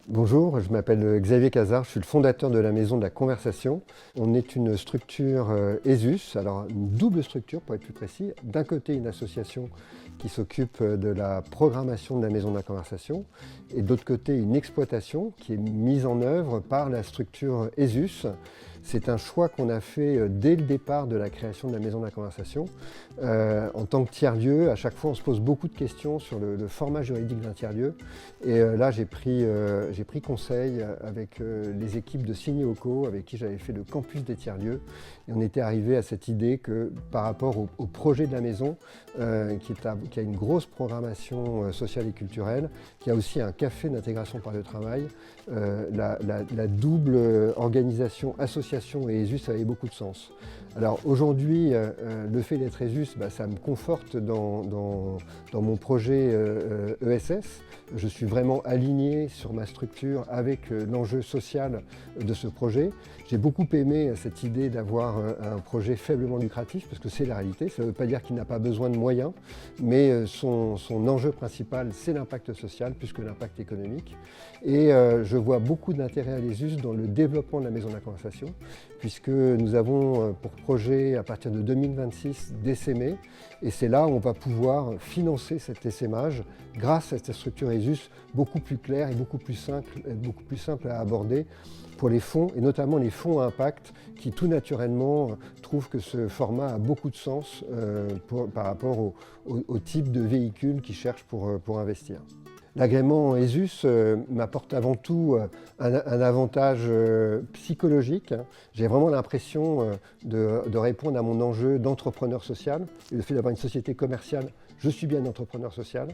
Bonjour, je m'appelle Xavier Cazard, je suis le fondateur de la Maison de la Conversation. On est une structure ESUS, alors une double structure pour être plus précis. D'un côté, une association qui s'occupe de la programmation de la Maison de la Conversation et de l'autre côté, une exploitation qui est mise en œuvre par la structure ESUS. C'est un choix qu'on a fait dès le départ de la création de la Maison de la Conversation. En tant que tiers-lieu, à chaque fois, on se pose beaucoup de questions sur le format juridique d'un tiers-lieu. Et là, j'ai pris conseil avec les équipes de Signéoco, avec qui j'avais fait le campus des tiers-lieux. Et on était arrivé à cette idée que par rapport au projet de la maison, qui a une grosse programmation sociale et culturelle, qui a aussi un café d'intégration par le travail, la double organisation association et ESUS avait beaucoup de sens. Alors aujourd'hui, le fait d'être ESUS, ça me conforte dans mon projet ESS. Je suis vraiment aligné sur ma structure avec l'enjeu social de ce projet. J'ai beaucoup aimé cette idée d'avoir un projet faiblement lucratif, parce que c'est la réalité. Ça ne veut pas dire qu'il n'a pas besoin de moyens, mais son enjeu principal, c'est l'impact social plus que l'impact économique. Et je vois beaucoup d'intérêt à l'ESUS dans le développement de la Maison de la Conversation, puisque nous avons pour projet, à partir de 2026, d'essaimer. Et c'est là où on va pouvoir financer cet essaimage grâce à cette structure ESUS beaucoup plus claire et beaucoup plus simple à aborder pour les fonds, et notamment les fonds à impact, qui tout naturellement trouvent que ce format a beaucoup de sens par rapport au type de véhicule qu'ils cherchent pour investir. L'agrément ESUS m'apporte avant tout un avantage psychologique. J'ai vraiment l'impression de répondre à mon enjeu d'entrepreneur social. Et le fait d'avoir une société commerciale, je suis bien entrepreneur social,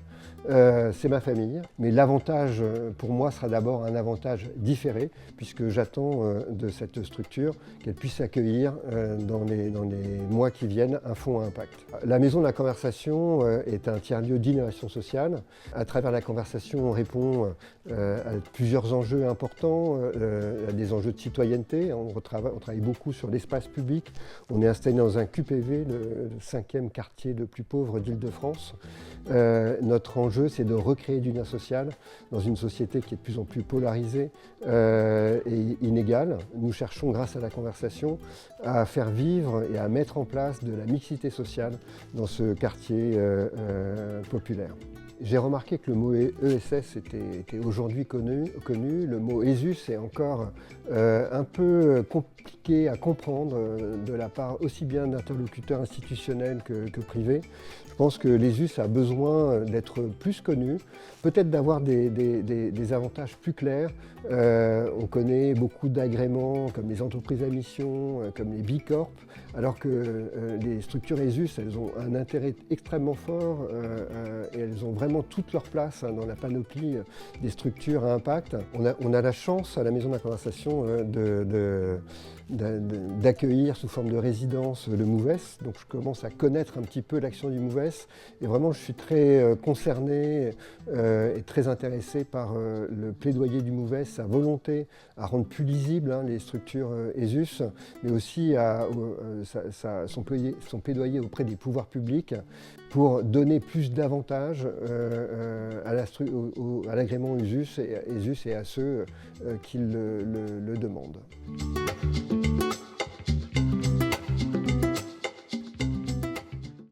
c'est ma famille. Mais l'avantage pour moi sera d'abord un avantage différé, puisque j'attends de cette structure qu'elle puisse accueillir dans les mois qui viennent un fonds à impact. La Maison de la Conversation est un tiers-lieu d'innovation sociale. À travers la conversation, on répond à plusieurs enjeux importants, à des enjeux de citoyenneté. On travaille beaucoup sur l'espace public. On est installé dans un QPV, le 5e quartier le plus pauvre d'Île-de-France. Notre enjeu, c'est de recréer du lien social dans une société qui est de plus en plus polarisée et inégale. Nous cherchons, grâce à la conversation, à faire vivre et à mettre en place de la mixité sociale dans ce quartier populaire. J'ai remarqué que le mot ESS était aujourd'hui connu. Le mot ESUS est encore un peu compliqué à comprendre de la part aussi bien d'interlocuteurs institutionnels que privés. Je pense que l'ESUS a besoin d'être plus connu, peut-être d'avoir des avantages plus clairs. On connaît beaucoup d'agréments comme les entreprises à mission, comme les B Corp, alors que les structures ESUS, elles ont un intérêt extrêmement fort et elles ont vraiment toute leur place dans la panoplie des structures à impact. On a la chance à la Maison de la Conversation d'accueillir sous forme de résidence le MOVES. Donc je commence à connaître un petit peu l'action du MOVES et vraiment je suis très concerné et très intéressé par le plaidoyer du MOVES, sa volonté à rendre plus lisibles les structures ESUS, mais aussi son plaidoyer auprès des pouvoirs publics pour donner plus d'avantages à l'agrément ESUS et à ceux qui le demandent.